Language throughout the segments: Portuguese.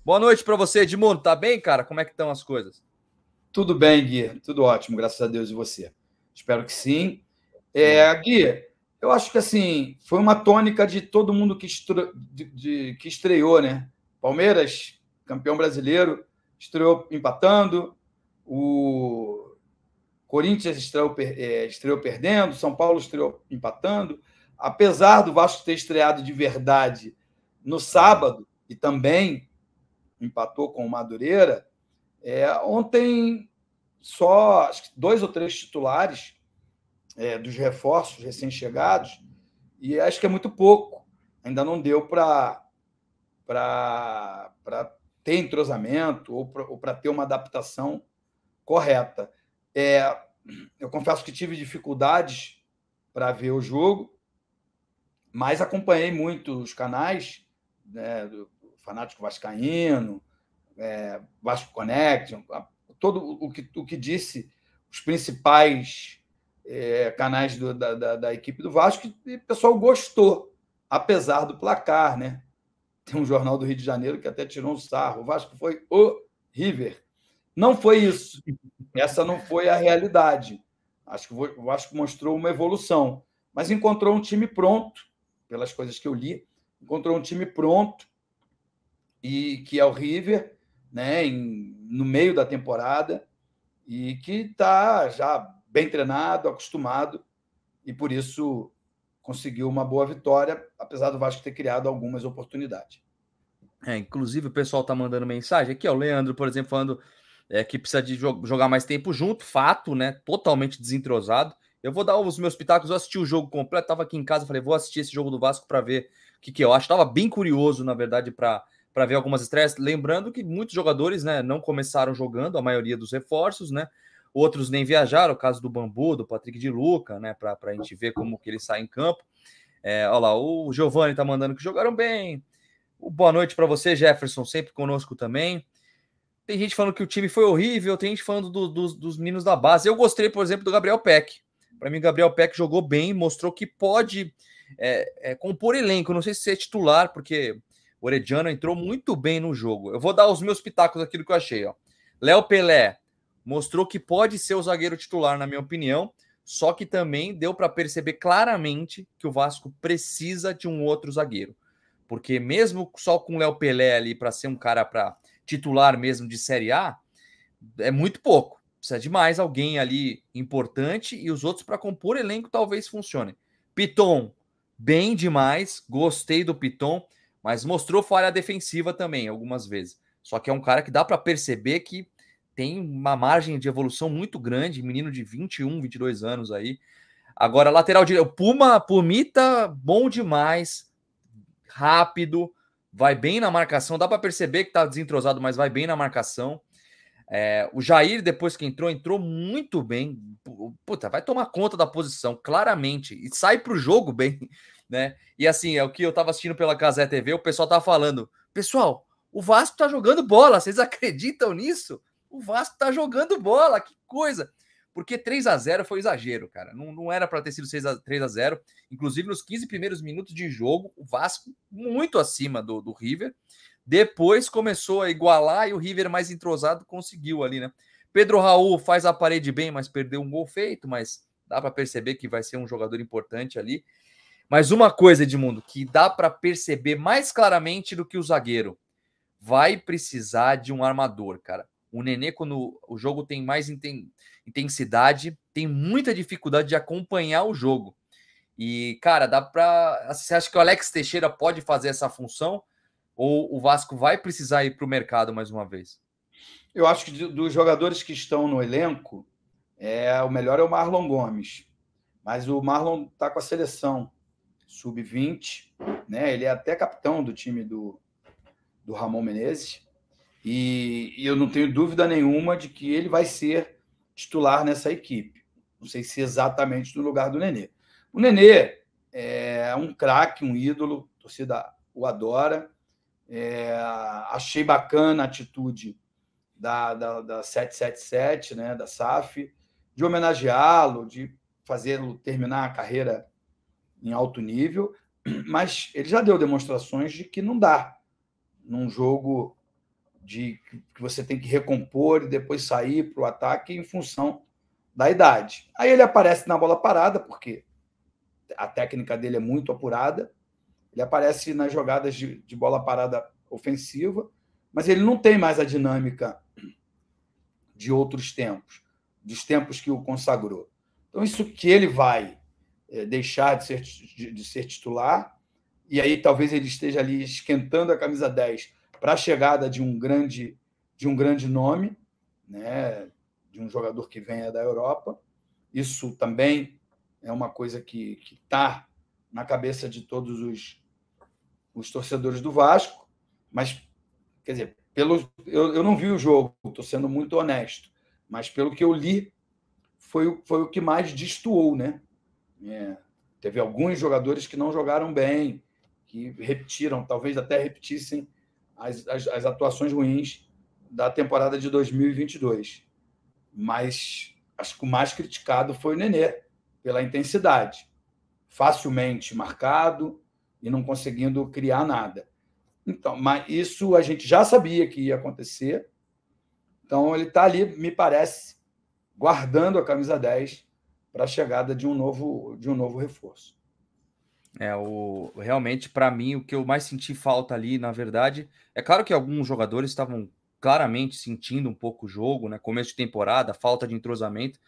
Boa noite para você, Edmundo. Tá bem, cara? Como é que estão as coisas? Tudo bem, Gui. Tudo ótimo, graças a Deus e você. Espero que sim. Boa. Gui, eu acho que assim foi uma tônica de todo mundo que estreou, né? Palmeiras, campeão brasileiro, estreou empatando. O Corinthians estreou perdendo. São Paulo estreou empatando. Apesar do Vasco ter estreado de verdade no sábado e também empatou com o Madureira, ontem só acho que 2 ou 3 titulares dos reforços recém-chegados, e acho que é muito pouco. Ainda não deu para ter entrosamento ou para ter uma adaptação correta. Eu confesso que tive dificuldades para ver o jogo, mas acompanhei muito os canais, né, do Fanático Vascaíno, Vasco Connection, todo o que disse os principais canais da equipe do Vasco, e o pessoal gostou, apesar do placar, né? Tem um jornal do Rio de Janeiro que até tirou um sarro. O Vasco foi o River. Não foi isso. Essa não foi a realidade. Acho que o Vasco mostrou uma evolução, mas encontrou um time pronto, pelas coisas que eu li, encontrou um time pronto, e que é o River, né, no meio da temporada, e que está já bem treinado, acostumado, e por isso conseguiu uma boa vitória, apesar do Vasco ter criado algumas oportunidades. Inclusive o pessoal tá mandando mensagem aqui, ó, o Leandro, por exemplo, falando que precisa de jogar mais tempo junto, fato, né? Totalmente desentrosado. Eu vou dar os meus pitacos, eu assisti o jogo completo, tava aqui em casa, falei, vou assistir esse jogo do Vasco para ver o que eu acho. Tava bem curioso, na verdade, para ver algumas estreias. Lembrando que muitos jogadores, né, não começaram jogando, a maioria dos reforços, né? Outros nem viajaram, o caso do Bambu, do Patrick de Luca, né? Para a gente ver como que ele sai em campo. Olha lá, o Giovanni tá mandando que jogaram bem. Boa noite para você, Jefferson, sempre conosco também. Tem gente falando que o time foi horrível, tem gente falando dos meninos da base. Eu gostei, por exemplo, do Gabriel Peck. Para mim, o Gabriel Peck jogou bem, mostrou que pode compor elenco. Não sei se é titular, porque o Orediano entrou muito bem no jogo. Eu vou dar os meus pitacos daquilo que eu achei. Ó. Léo Pelé mostrou que pode ser o zagueiro titular, na minha opinião, só que também deu para perceber claramente que o Vasco precisa de um outro zagueiro. Porque mesmo só com o Léo Pelé ali para ser um cara para titular mesmo de Série A, é muito pouco. Precisa de mais alguém ali importante e os outros para compor elenco talvez funcione. Piton, bem demais, gostei do Piton, mas mostrou falha defensiva também algumas vezes. Só que é um cara que dá para perceber que tem uma margem de evolução muito grande, menino de 21, 22 anos aí. Agora, lateral direito, Pumita, bom demais, rápido, vai bem na marcação, dá para perceber que tá desentrosado, mas vai bem na marcação. O Jair, depois que entrou muito bem. Puta, vai tomar conta da posição, claramente. E sai pro jogo bem, né? E assim, é o que eu tava assistindo pela Cazé TV, o pessoal tava falando. Pessoal, o Vasco tá jogando bola, vocês acreditam nisso? O Vasco tá jogando bola, que coisa. Porque 3-0 foi exagero, cara. Não era para ter sido 3-0. Inclusive, nos 15 primeiros minutos de jogo, o Vasco muito acima do River. Depois começou a igualar e o River mais entrosado conseguiu ali, né? Pedro Raul faz a parede bem, mas perdeu um gol feito, mas dá para perceber que vai ser um jogador importante ali. Mas uma coisa, Edmundo, que dá para perceber mais claramente do que o zagueiro, vai precisar de um armador, cara. O Nenê, quando o jogo tem mais intensidade, tem muita dificuldade de acompanhar o jogo. E, cara, dá para. Você acha que o Alex Teixeira pode fazer essa função? Ou o Vasco vai precisar ir para o mercado mais uma vez? Eu acho que dos jogadores que estão no elenco, o melhor é o Marlon Gomes. Mas o Marlon está com a seleção sub-20, né? Ele é até capitão do time do Ramon Menezes. E eu não tenho dúvida nenhuma de que ele vai ser titular nessa equipe. Não sei se exatamente no lugar do Nenê. O Nenê é um craque, um ídolo, a torcida o adora. Achei bacana a atitude da 777, né, da SAF, de homenageá-lo, de fazê-lo terminar a carreira em alto nível, mas ele já deu demonstrações de que não dá num jogo que você tem que recompor e depois sair para o ataque em função da idade. Aí ele aparece na bola parada, porque a técnica dele é muito apurada, ele aparece nas jogadas de bola parada ofensiva, mas ele não tem mais a dinâmica de outros tempos, dos tempos que o consagrou. Então, isso que ele vai deixar de ser titular, e aí talvez ele esteja ali esquentando a camisa 10 para a chegada de um grande nome, né, de um jogador que venha da Europa. Isso também é uma coisa que está na cabeça de todos os torcedores do Vasco, mas, quer dizer, eu não vi o jogo, estou sendo muito honesto, mas pelo que eu li, foi o que mais destoou, né? Teve alguns jogadores que não jogaram bem, que repetiram, talvez até repetissem as atuações ruins da temporada de 2022. Mas acho que o mais criticado foi o Nenê, pela intensidade. Facilmente marcado e não conseguindo criar nada. Então, mas isso a gente já sabia que ia acontecer. Então, ele está ali, me parece, guardando a camisa 10 para a chegada de um novo reforço. Realmente, para mim, o que eu mais senti falta ali, na verdade, é claro que alguns jogadores estavam claramente sentindo um pouco o jogo, né? Começo de temporada, falta de entrosamento.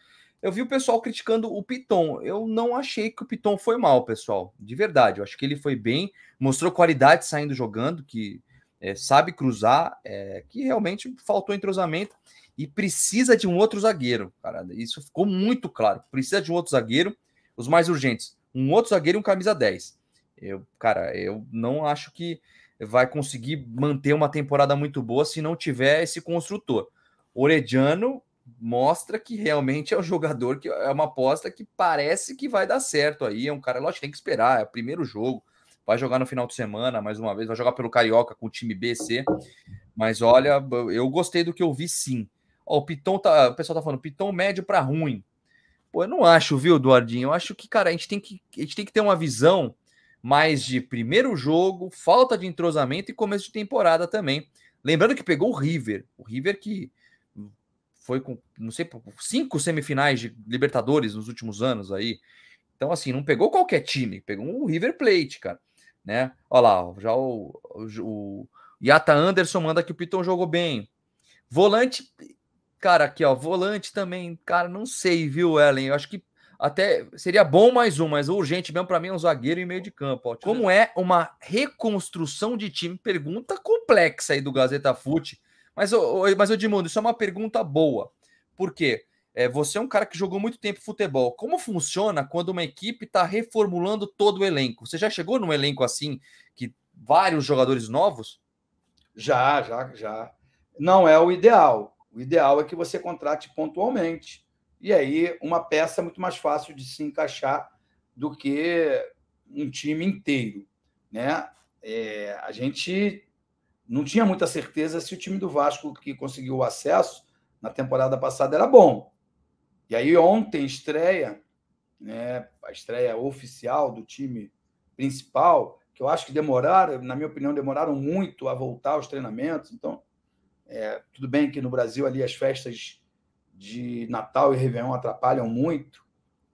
Eu vi o pessoal criticando o Piton. Eu não achei que o Piton foi mal, pessoal. De verdade, eu acho que ele foi bem, mostrou qualidade saindo jogando, que sabe cruzar, que realmente faltou entrosamento e precisa de um outro zagueiro, cara. Isso ficou muito claro. Precisa de um outro zagueiro, os mais urgentes. Um outro zagueiro e um camisa 10. Eu não acho que vai conseguir manter uma temporada muito boa se não tiver esse construtor. Orediano mostra que realmente é um jogador que é uma aposta que parece que vai dar certo aí. É um cara, lógico, tem que esperar, é o primeiro jogo. Vai jogar no final de semana, mais uma vez, vai jogar pelo Carioca com o time B, C. Mas olha, eu gostei do que eu vi, sim. O Piton o pessoal tá falando, Piton médio para ruim. Pô, eu não acho, viu, Eduardinho? Eu acho que, cara, a gente tem que ter uma visão mais de primeiro jogo, falta de entrosamento e começo de temporada também. Lembrando que pegou o River que foi com, não sei, 5 semifinais de Libertadores nos últimos anos aí. Então, assim, não pegou qualquer time, pegou um River Plate, cara, né? Olha lá, já o Yata Anderson manda que o Piton jogou bem. Volante, cara, aqui, ó, volante também, cara, não sei, viu, Ellen? Eu acho que até seria bom mais um, mas o urgente mesmo para mim é um zagueiro e meio de campo. Ó. Como é uma reconstrução de time? Pergunta complexa aí do Gazeta Fute. Mas Edmundo, isso é uma pergunta boa. Por quê? Você é um cara que jogou muito tempo futebol. Como funciona quando uma equipe está reformulando todo o elenco? Você já chegou num elenco assim, que vários jogadores novos? Já. Não é o ideal. O ideal é que você contrate pontualmente. E aí, uma peça é muito mais fácil de se encaixar do que um time inteiro. Né? A gente não tinha muita certeza se o time do Vasco, que conseguiu o acesso na temporada passada, era bom. E aí, ontem, né, a estreia oficial do time principal, que eu acho que demoraram, na minha opinião, demoraram muito a voltar aos treinamentos. Então, tudo bem que no Brasil ali as festas de Natal e Réveillon atrapalham muito,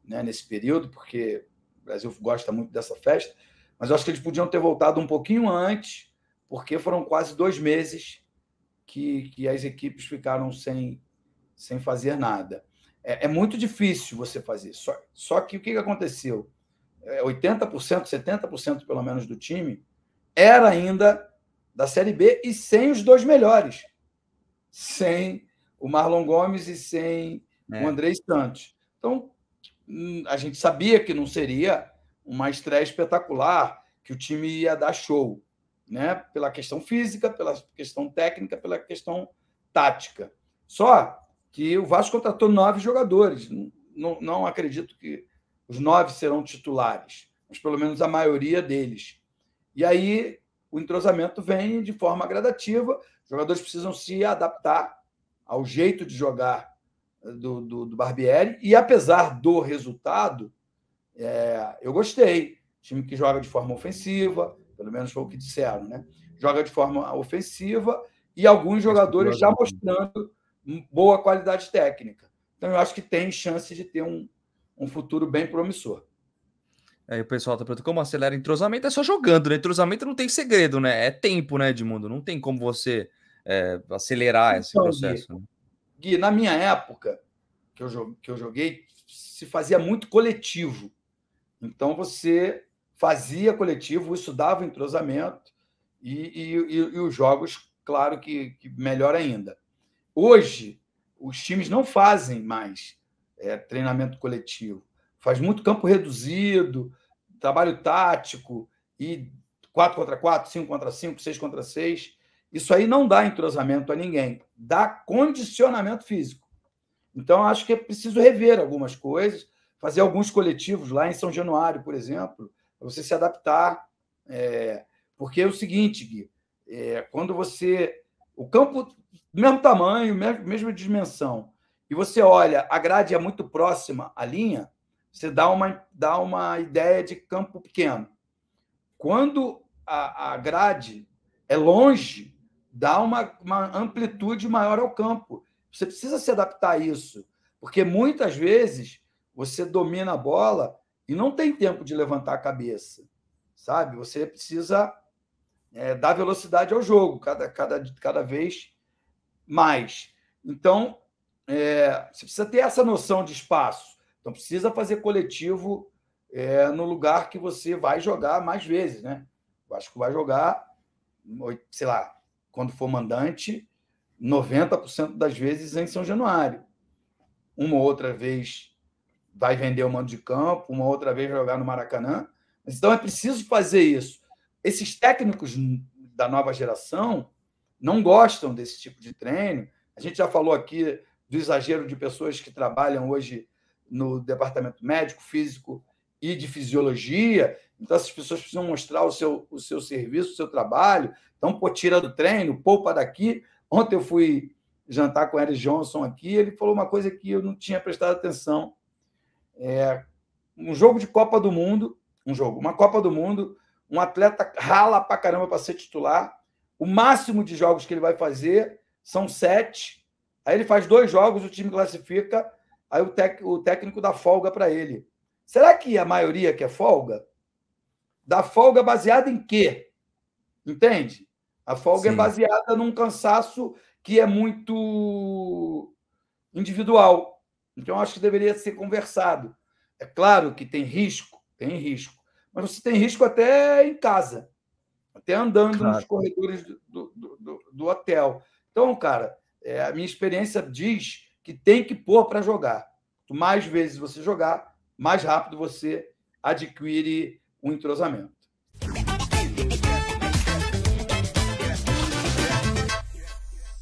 né, nesse período, porque o Brasil gosta muito dessa festa, mas eu acho que eles podiam ter voltado um pouquinho antes, porque foram quase 2 meses que as equipes ficaram sem fazer nada. É muito difícil você fazer. Só que o que aconteceu? 80%, 70% pelo menos do time era ainda da Série B e sem os 2 melhores. Sem o Marlon Gomes e sem o Andrei Santos. Então, a gente sabia que não seria uma estreia espetacular, que o time ia dar show, né? Pela questão física, pela questão técnica, pela questão tática. Só que o Vasco contratou 9 jogadores. Não acredito que os 9 serão titulares, mas pelo menos a maioria deles. E aí o entrosamento vem de forma gradativa, os jogadores precisam se adaptar ao jeito de jogar do Barbieri, e apesar do resultado, eu gostei. Time que joga de forma ofensiva, pelo menos foi o que disseram, né? Joga de forma ofensiva e alguns jogadores já mostrando boa qualidade técnica. Então, eu acho que tem chance de ter um futuro bem promissor. Aí o pessoal tá perguntando como acelera entrosamento, é só jogando, né? Entrosamento não tem segredo, né? É tempo, né, Edmundo? Não tem como você acelerar esse processo. Gui, Gui, na minha época, que eu joguei, se fazia muito coletivo. Então, você fazia coletivo, isso dava entrosamento, e os jogos, claro que melhor ainda. Hoje, os times não fazem mais treinamento coletivo. Faz muito campo reduzido, trabalho tático, e 4 contra 4, 5 contra 5, 6 contra 6. Isso aí não dá entrosamento a ninguém, dá condicionamento físico. Então, acho que é preciso rever algumas coisas, fazer alguns coletivos lá em São Januário, por exemplo, para você se adaptar. Porque é o seguinte, Gui, quando você... O campo, do mesmo tamanho, mesma dimensão, e você olha, a grade é muito próxima à linha, você dá uma ideia de campo pequeno. Quando a grade é longe, dá uma amplitude maior ao campo. Você precisa se adaptar a isso, porque muitas vezes você domina a bola e não tem tempo de levantar a cabeça, sabe? Você precisa dar velocidade ao jogo, cada vez mais. Então, você precisa ter essa noção de espaço. Então, precisa fazer coletivo no lugar que você vai jogar mais vezes, né? Eu acho que vai jogar, sei lá, quando for mandante, 90% das vezes em São Januário. Uma ou outra vez vai vender o mando de campo, uma outra vez vai jogar no Maracanã. Então, é preciso fazer isso. Esses técnicos da nova geração não gostam desse tipo de treino. A gente já falou aqui do exagero de pessoas que trabalham hoje no departamento médico, físico e de fisiologia. Então, essas pessoas precisam mostrar o seu serviço, o seu trabalho. Então, pô, tira do treino, poupa daqui. Ontem eu fui jantar com o Eric Johnson aqui, ele falou uma coisa que eu não tinha prestado atenção. Um jogo de Copa do Mundo, uma Copa do Mundo, um atleta rala pra caramba para ser titular, o máximo de jogos que ele vai fazer são 7, aí ele faz 2 jogos, o time classifica, aí o técnico dá folga para ele. Será que a maioria quer folga? Dá folga baseada em quê? Entende? A folga é baseada num cansaço que é muito individual. Então, acho que deveria ser conversado. É claro que tem risco, mas você tem risco até em casa, até andando nos corredores do hotel. Então, cara, a minha experiência diz que tem que pôr para jogar. Quanto mais vezes você jogar, mais rápido você adquire um entrosamento.